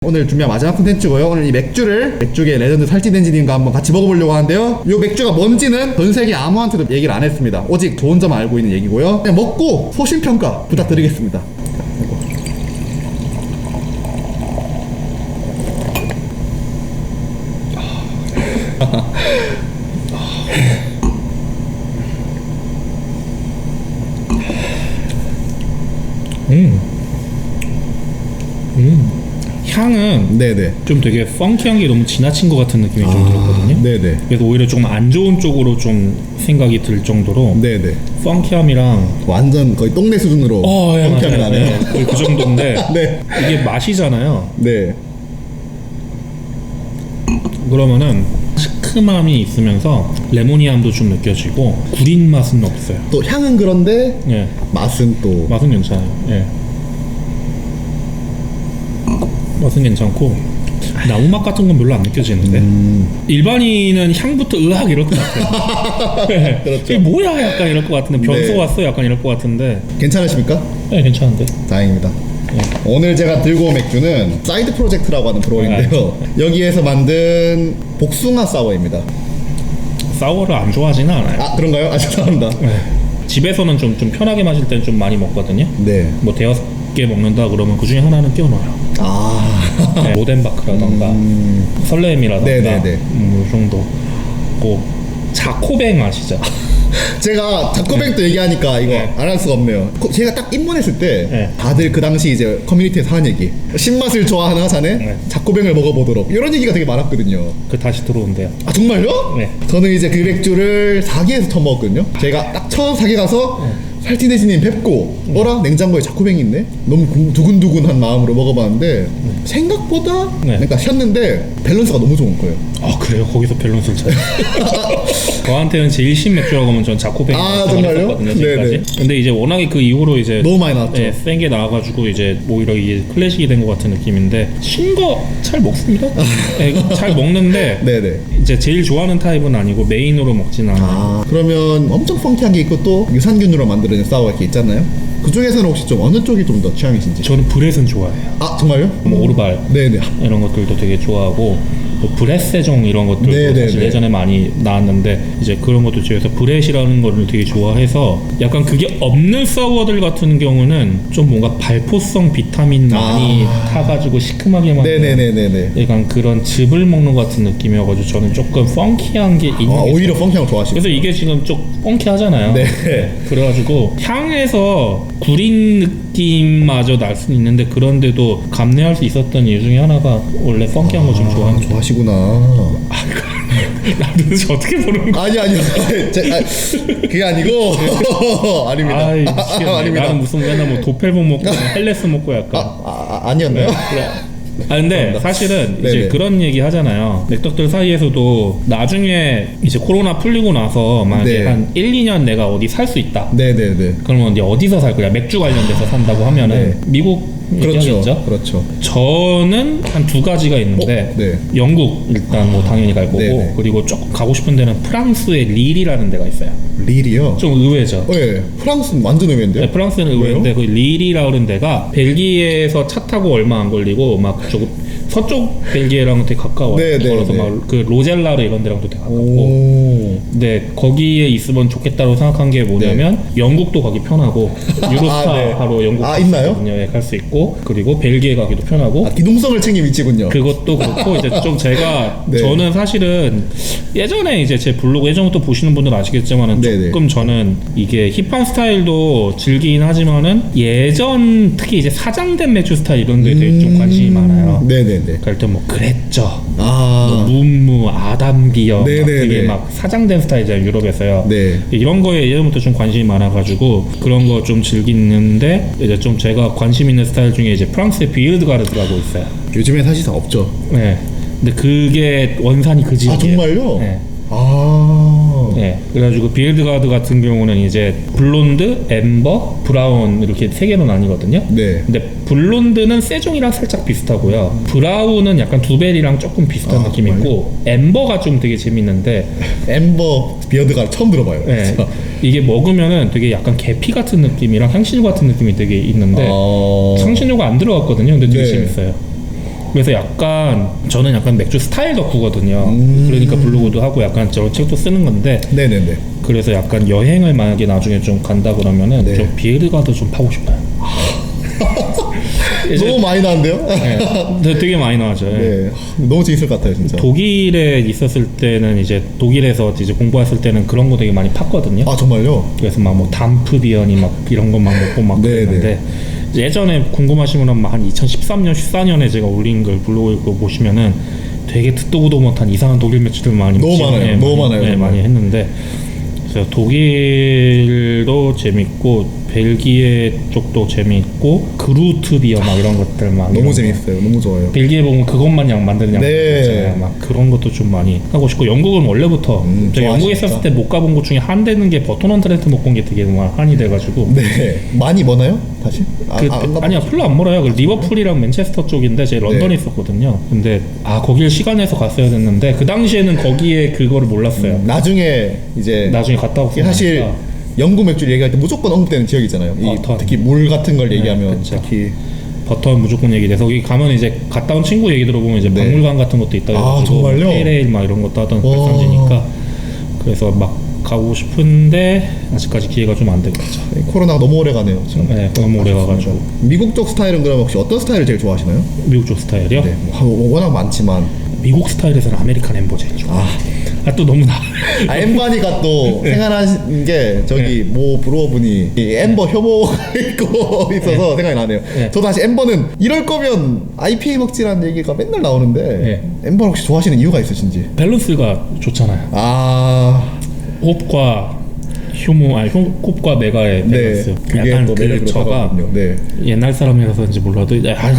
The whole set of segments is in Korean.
오늘 준비한 마지막 콘텐츠고요. 오늘 이 맥주계 레전드 살찌덴지님과 한번 같이 먹어보려고 하는데요. 이 맥주가 뭔지는 전 세계 아무한테도 얘기를 안 했습니다. 오직 저 혼자만 알고 있는 얘기고요. 그냥 먹고 소신평가 부탁드리겠습니다. 향은 네네. 좀 되게 펑키한 게 너무 지나친 것 같은 느낌이 좀 들었거든요. 네네. 그래서 오히려 좀 안 좋은 쪽으로 좀 생각이 들 정도로 네네. 펑키함이랑 완전 거의 똥내 수준으로 예, 펑키함이 맞아요. 나네요. 네, 그 정도인데 네. 이게 맛이잖아요. 네. 그러면은 시큼함이 있으면서 레모니함도 좀 느껴지고 구린 맛은 없어요. 또 향은 그런데 예, 맛은 또 맛은 괜찮아요. 예. 맛은 괜찮고 나무 맛 같은 건 별로 안 느껴지는데 일반인은 향부터 으악 이럴 것 같아요. 네. 그렇죠. 이게 뭐야 약간 이럴 것 같은데 변소 네. 왔어 약간 이럴 것 같은데 괜찮으십니까? 네 괜찮은데. 다행입니다. 오늘 제가 들고 온 맥주는 사이드 프로젝트라고 하는 브로인데요. 여기에서 만든 복숭아 사워입니다. 사워를 안 좋아하지는 않아요. 아 그런가요? 아 죄송합니다. 네. 집에서는 좀 편하게 마실 때는 좀 많이 먹거든요. 네. 뭐 대여섯 개 먹는다 그러면 그 중에 하나는 끼워넣어요. 아 네, 모덴바크라던가 설레임이라던가 네네네. 이 정도. 뭐 자코뱅 아시죠? 제가 자코뱅도 얘기하니까 이거 네. 안 할 수가 없네요. 제가 딱 입문했을 때 네. 다들 그 당시 이제 커뮤니티에서 하는 얘기, 신맛을 좋아하는 자네 네. 자코뱅을 먹어보도록 이런 얘기가 되게 많았거든요. 그 다시 들어온대요. 아 정말요? 네. 저는 이제 그 맥주를 4기에서 처음 먹었거든요. 제가 딱 처음 4기 가서 살티네지님 뵙고 어라? 냉장고에 자코뱅이 있네? 너무 두근두근한 마음으로 먹어봤는데 생각보다 네. 그러니까 쉬었는데 밸런스가 너무 좋은 거예요. 아 그래요? 거기서 밸런스를 찾아. 저한테는 제일 신 맥주라고 하면 전 자코뱅이 아, 정말요? 했었거든요 지금까지. 네네. 근데 이제 워낙에 그 이후로 이제 너무 많이 나왔죠. 네, 센 게 나와가지고 이제 오히려 이게 클래식이 된 것 같은 느낌인데 신 거 잘 먹습니다. 네, 잘 먹는데 네네. 이제 제일 좋아하는 타입은 아니고 메인으로 먹진 않아요. 아 그러면 엄청 펑키한 게 있고 또 유산균으로 만들어진 사워가 이렇게 있잖아요. 그 중에서는 혹시 좀 어느 쪽이 좀 더 취향이신지? 저는 브렛은 좋아해요. 아 정말요? 뭐 오르발 네네. 이런 것들도 되게 좋아하고 뭐 브렛세종 이런 것들도 네네네. 사실 예전에 많이 나왔는데 이제 그런 것도 집에서 브렛이라는 거를 되게 좋아해서 약간 그게 없는 사워들 같은 경우는 좀 뭔가 발포성 비타민 많이 타가지고 시큼하게 만든 네네네네네. 약간 그런 즙을 먹는 것 같은 느낌이어가지고 저는 조금 펑키한 게 있는 아 게 오히려 펑키한 거 좋아하시고. 그래서 이게 지금 좀 펑키하잖아요. 네. 그래가지고 향에서 구린 느낌마저 날 수는 있는데 그런데도 감내할 수 있었던 이유 중에 하나가 원래 펑키한 거 좀 좋아하는 거. 좋아하시구나. 나 도대체 어떻게 보는 거야? 아니요. 그게 아니고 아닙니다. 아이 미치겠네. 아닙니다. 나는 무슨 맨날 뭐 도펠본 먹고 헬레스 먹고 약간. 아니었나요? 그래. 아 근데 사실은 이제 네네. 그런 얘기 하잖아요. 맥덕들 사이에서도 나중에 이제 코로나 풀리고 나서 만약에 네. 한 1, 2년 내가 어디 살 수 있다. 네네네. 그러면 이제 어디서 살 거야? 맥주 관련돼서 산다고 하면은 네. 미국 그렇죠. 얘기하겠죠? 그렇죠. 저는 한 두 가지가 있는데 네. 영국 일단 뭐 당연히 갈 거고 네네. 그리고 조금 가고 싶은 데는 프랑스의 릴이라는 데가 있어요. 릴이요? 좀 의외죠. 네. 프랑스는 완전 의외인데요? 네, 프랑스는 의외인데 그 릴이라고 하는 데가 벨기에에서 차 타고 얼마 안 걸리고 막 저거 서쪽 벨기에랑은 되게 가까워요. 네, 네, 걸어서 네. 막 그 로젤라르 이런 데랑도 되게 가깝고. 오. 근데 거기에 있으면 좋겠다고 생각한 게 뭐냐면 영국도 가기 편하고 유로스타로 네. 영국 아, 있나요? 갈 수 있고 그리고 벨기에 가기도 편하고 기동성을 챙긴 위치군요. 그것도 그렇고 이제 좀 제가 네. 저는 사실은 예전에 이제 제 블로그 예전부터 보시는 분들은 아시겠지만은 네네. 조금 저는 이게 힙한 스타일도 즐기긴 하지만은 예전 특히 이제 사장된 맥주 스타일 이런 데 되게 좀 관심이 많아요. 네네네. 그럴 때 뭐 그랬죠. 아. 문무, 아담비어 네네네. 되게 막 사장된 스타일이잖아요 유럽에서요. 네. 이런 거에 예전부터 좀 관심이 많아가지고 그런 거 좀 즐기는데 이제 좀 제가 관심 있는 스타일 중에 이제 프랑스의 비일드 가르드라고 있어요. 요즘에 사실 다 없죠. 네. 근데 그게 원산이 그 집이에요. 아 정말요? 네. 아. 네. 그래가지고 비일드 가드 같은 경우는 이제 블론드, 엠버, 브라운 이렇게 세 개로 나뉘거든요. 네. 근데 블론드는 세종이랑 살짝 비슷하고요. 브라운은 약간 두벨이랑 조금 비슷한 느낌이 있고 엠버가 좀 되게 재밌는데 엠버 비어드가 처음 들어봐요. 네. 진짜. 이게 먹으면은 되게 약간 계피 같은 느낌이랑 향신료 같은 느낌이 되게 있는데 향신료가 안 들어갔거든요. 근데 되게 네. 재밌어요. 그래서 약간 저는 약간 맥주 스타일 덕후거든요. 그러니까 블로그도 하고 약간 저런 책도 쓰는 건데 네네네. 그래서 약간 여행을 만약에 나중에 좀 간다 그러면은 네. 좀 비에르가드 좀 파고 싶어요. 너무 많이 나는데요? 네, 되게 많이 나와죠. 네. 너무 재밌을 것 같아요, 진짜. 독일에 있었을 때는 이제 독일에서 이제 공부했을 때는 그런 거 되게 많이 팠거든요. 아, 정말요? 그래서 막 뭐 담프비언이 막 이런 것만 먹고 막 네네. 그랬는데 예전에 궁금하신 분은 한 2013년, 14년에 제가 올린 걸 블로그에 그거 보시면은 되게 듣도 보도 못한 이상한 독일 매출들 많이 너무 많아요. 네, 너무 많아요, 네, 정말. 많이 했는데 그래서 독일도 재밌고 벨기에 쪽도 재밌고 그루트 비어 막 이런 것들 막 너무 이런 재밌어요. 너무 좋아요. 벨기에 보면 그것만 양 만드는 양 네. 있잖아요. 막 그런 것도 좀 많이 하고 싶고 영국은 원래부터 제가 영국에 좋아하시니까. 있었을 때 못 가본 곳 중에 한 되는 게 버톤 트렌트 못 본 게 되게 정말 한이 돼가지고 네. 많이 머나요? 다시? 아니야 별로 안 멀어요. 그 리버풀이랑 맨체스터 쪽인데 제가 런던에 네. 있었거든요. 근데 거길 시간 내서 갔어야 됐는데 그 당시에는 거기에 그거를 몰랐어요. 나중에 이제 나중에 갔다 오고 사실 영국 맥주를 얘기할 때 무조건 언급되는 지역이잖아요. 버튼. 특히 물 같은 걸 얘기하면 그쵸. 특히 버터 무조건 얘기돼서 거기 가면 이제 갔다 온 친구 얘기 들어보면 이제 네. 박물관 같은 것도 있다 해가지고 정말요? 페이레일 막 이런 것도 하던 와. 발산지니까 그래서 막 가고 싶은데 아직까지 기회가 좀 안 되고 있죠. 코로나가 너무 오래 가네요. 참. 네, 너무 오래 가가지고 미국 쪽 스타일은 그럼 혹시 어떤 스타일을 제일 좋아하시나요? 미국 쪽 스타일이요? 네, 뭐 워낙 많지만 미국 스타일에서는 아메리칸 엠버 제일 좋아. 또 너무 나. 엠바니가 또 생각나신 게 저기 모 브루어분이 이 엠버 혐오가 있고 있어서 생각이 나네요. 네. 저도 사실 엠버는 이럴 거면 IPA 먹지라는 얘기가 맨날 나오는데 엠버 혹시 좋아하시는 이유가 있으신지? 밸런스가 좋잖아요. 홉과 홉과 메가의 밸런스. 그게 약간 또 그 매력으로 저가 다가오거든요. 네. 옛날 사람이라서인지 몰라도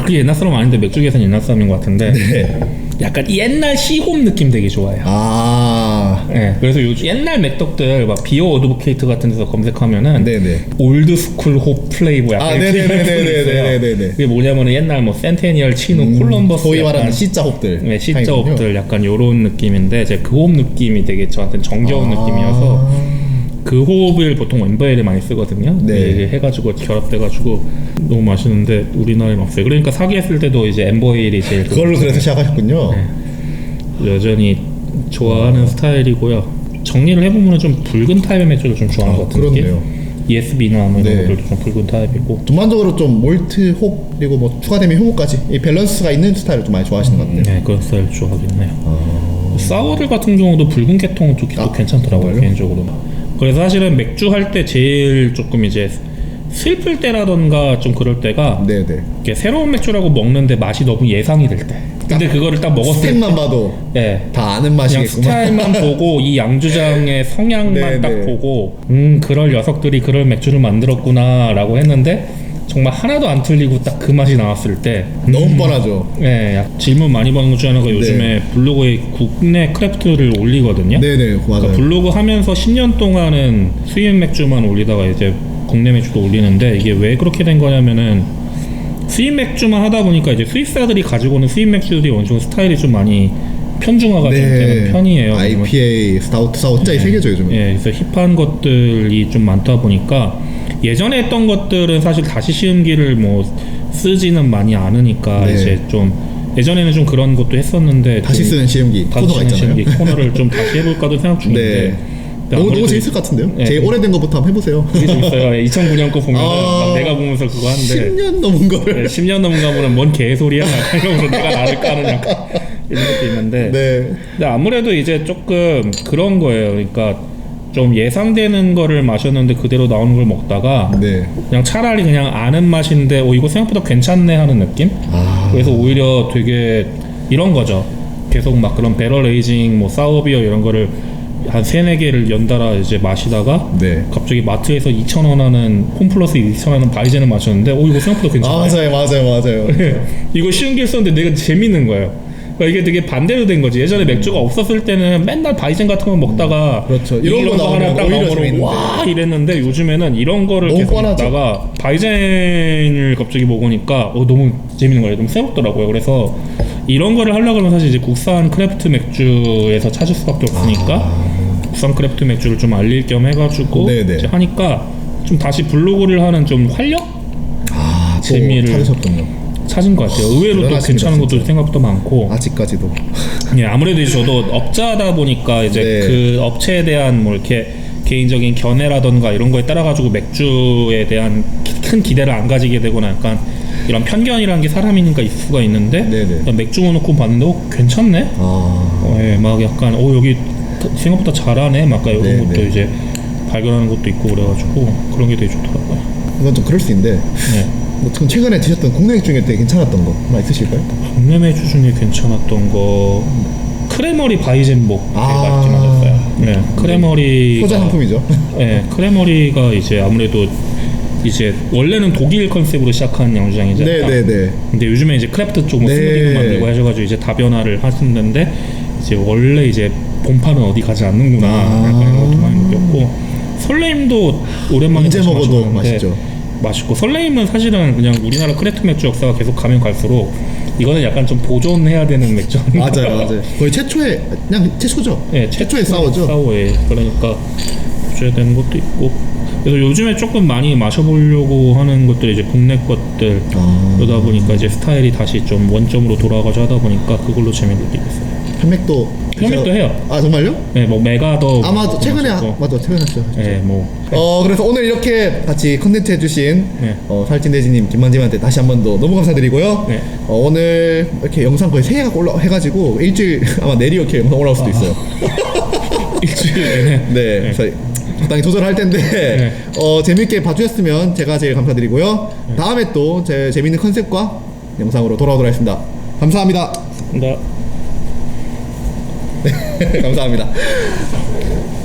그게 옛날 사람 아닌데 맥주계에서는 옛날 사람인 것 같은데 네. 약간 옛날 시홈 느낌 되게 좋아해요. 네, 그래서 요즘 옛날 맥덕들 막 비어 어드보케이트 같은 데서 검색하면은 네네. 올드 스쿨 홉 플레이보 약간 이렇게 네네네네네네네네. 그게 뭐냐면은 옛날 뭐 센테니얼, 치누, 콜럼버스 소위 말하는 약간 C자 홉들. 네, C자 홉들 약간 요런 느낌인데 제 그 홉 느낌이 되게 저한테는 정겨운 느낌이어서 그 호흡을 보통 엠버에를 많이 쓰거든요. 네. 이게 해가지고 결합돼가지고 너무 맛있는데 우리나라에 없어요. 그러니까 사기했을 때도 이제 엠버에일이 제일 그걸로 그래서 시작하셨군요. 여전히 좋아하는 스타일이고요. 정리를 해보면 좀 붉은 타입의 맥주를 좀 좋아하는 것 같은 그렇네요. 느낌? ESB나 뭐 이런 것들도 좀 붉은 타입이고 전반적으로 좀 몰트, 홉 그리고 뭐 추가되면 효모까지 이 밸런스가 있는 스타일을 좀 많이 좋아하시는 것 같네요. 네, 그런 스타일 좋아하긴 해요. 사워들 같은 경우도 붉은 계통은 또 괜찮더라고요, 정말요? 개인적으로. 그래서 사실은 맥주 할 때 제일 조금 이제 슬플 때라던가 좀 그럴 때가 네네. 이렇게 새로운 맥주라고 먹는데 맛이 너무 예상이 될 때. 근데 그거를 딱 먹었을 때 스택만 봐도 네. 다 아는 그냥 맛이겠구만. 스타일만 보고 이 양주장의 성향만 네, 딱 네. 보고 그럴 녀석들이 그럴 맥주를 만들었구나 라고 했는데 정말 하나도 안 틀리고 딱 그 맛이 나왔을 때 너무 뻔하죠. 네, 질문 많이 받는 것 중에 하나가 요즘에 블로그에 국내 크래프트를 올리거든요. 네네, 맞아요. 그러니까 블로그 하면서 10년 동안은 수입 맥주만 올리다가 이제 국내 맥주도 올리는데 이게 왜 그렇게 된 거냐면은 수입 맥주만 하다 보니까 이제 수입사들이 가지고 오는 수입 맥주들이 어느 정도 스타일이 좀 많이 편중화가 좀 되는 편이에요. IPA, 스타우트, 사우트자이 세 개죠 요즘은. 예, 그래서 힙한 것들이 좀 많다 보니까 예전에 했던 것들은 사실 다시 시음기를 뭐 쓰지는 많이 않으니까 네. 이제 좀 예전에는 좀 그런 것도 했었는데 다시 좀 쓰는 시음기 다시 코너가 쓰는 있잖아요. 시음기 코너를 좀 다시 해볼까도 생각 중인데 너무 아무래도 재밌을 것 같은데요? 네. 제일 오래된 것부터 한번 해보세요. 되게 재밌어요. 2009년 거 보면 막 내가 보면서 그거 하는데 10년 넘은 거를. 10년 넘은 가보면 뭔 개소리야 이러면서 내가 나를 까는 약간 이런 것도 있는데 네. 근데 아무래도 이제 조금 그런 거예요. 그러니까 좀 예상되는 거를 마셨는데 그대로 나오는 걸 먹다가 네. 그냥 차라리 그냥 아는 맛인데 이거 생각보다 괜찮네 하는 느낌? 그래서 오히려 되게 이런 거죠. 계속 막 그런 배럴 에이징 뭐 사워비어 이런 거를 한 3-4개를 연달아 이제 마시다가 네. 갑자기 마트에서 2,000원 하는 홈플러스 2,000원 하는 바이젠을 마셨는데 이거 생각보다 괜찮아. 맞아요. 이거 쉬운 길 썼는데 내가 재밌는 거예요. 그러니까 이게 되게 반대로 된 거지. 예전에 맥주가 없었을 때는 맨날 바이젠 같은 거 먹다가 그렇죠. 이런 거 하나 나오면 딱 오히려 나오면 재밌는데. 와 이랬는데 요즘에는 이런 거를 너무 계속 뻔하죠. 먹다가 바이젠을 갑자기 먹으니까 너무 재밌는 거예요. 너무 새롭더라고요. 그래서 이런 거를 하려고 그러면 사실 이제 국산 크래프트 맥주에서 찾을 수밖에 없으니까 국산 크래프트 맥주를 좀 알릴 겸 해가지고 네네. 이제 하니까 좀 다시 블로그를 하는 좀 활력? 또 재미를 찾으셨군요. 찾은 것 같아요. 의외로 또 대단하십니다, 괜찮은 것도 진짜. 생각보다 많고. 아직까지도. 예, 아무래도 이제 저도 업자다 보니까 이제 네. 그 업체에 대한 뭐 이렇게 개인적인 견해라던가 이런 거에 따라 가지고 맥주에 대한 큰 기대를 안 가지게 되거나 약간 이런 편견이라는 게 사람이니까 있을 수가 있는데 네네. 맥주 넣고 봤는데 괜찮네. 예, 막 약간 여기 생각보다 잘하네. 막 이런 네네. 것도 이제 발견하는 것도 있고 그래가지고 그런 게 되게 좋더라고요. 이건 좀 그럴 수 있는데 네. 뭐 최근에 드셨던 국내 맥주 중에 되게 괜찮았던 거 하나 있으실까요? 국내 맥주 중에 괜찮았던 거 크레머리 바이젠복 되게 아. 맛있게 맞았어요. 네, 크레머리 소자 상품이죠. 네, 크레머리가 이제 아무래도 이제 원래는 독일 컨셉으로 시작한 양조장이잖아요. 네네네. 근데 요즘에 이제 크래프트 쪽 뭐 네. 스무디도 만들고 하셔가지고 이제 다변화를 하시는데 이제 원래 이제 본판은 어디 가지 않는구나 약간 이런 것도 많이 느꼈고 설레임도 오랜만에 언제 다시 먹어도 마셔봤는데 맛있죠. 맛있고 설레임은 사실은 그냥 우리나라 크래프트 맥주 역사가 계속 가면 갈수록 이거는 약간 좀 보존해야 되는 맥주 맞아요, 맞아요. 거의 최초의 그냥 최초죠. 예, 최초의 사워죠. 사워에 그러니까 줘야 되는 것도 있고 그래서 요즘에 조금 많이 마셔보려고 하는 것들이 이제 국내 것들 그러다 보니까 이제 스타일이 다시 좀 원점으로 돌아가서 하다 보니까 그걸로 재미를 느끼고 있어요. 편맥도 해요. 아 정말요? 네, 뭐 메가더 아마 최근에 마셨고. 맞아 최근에 하셨죠. 네, 뭐 그래서 오늘 이렇게 같이 컨텐츠 해주신 네. 살찐돼지님 김만지한테 다시 한 번 더 너무 감사드리고요. 네. 오늘 이렇게 영상 거의 3개가 해가지고 일주일 아마 내리 이렇게 영상 올라올 수도 있어요. 일주일 내내 네, 그래서 적당히 조절할 텐데 네. 재밌게 봐주셨으면 제가 제일 감사드리고요. 다음에 또 제 재밌는 컨셉과 영상으로 돌아오도록 하겠습니다. 감사합니다. 나 감사합니다.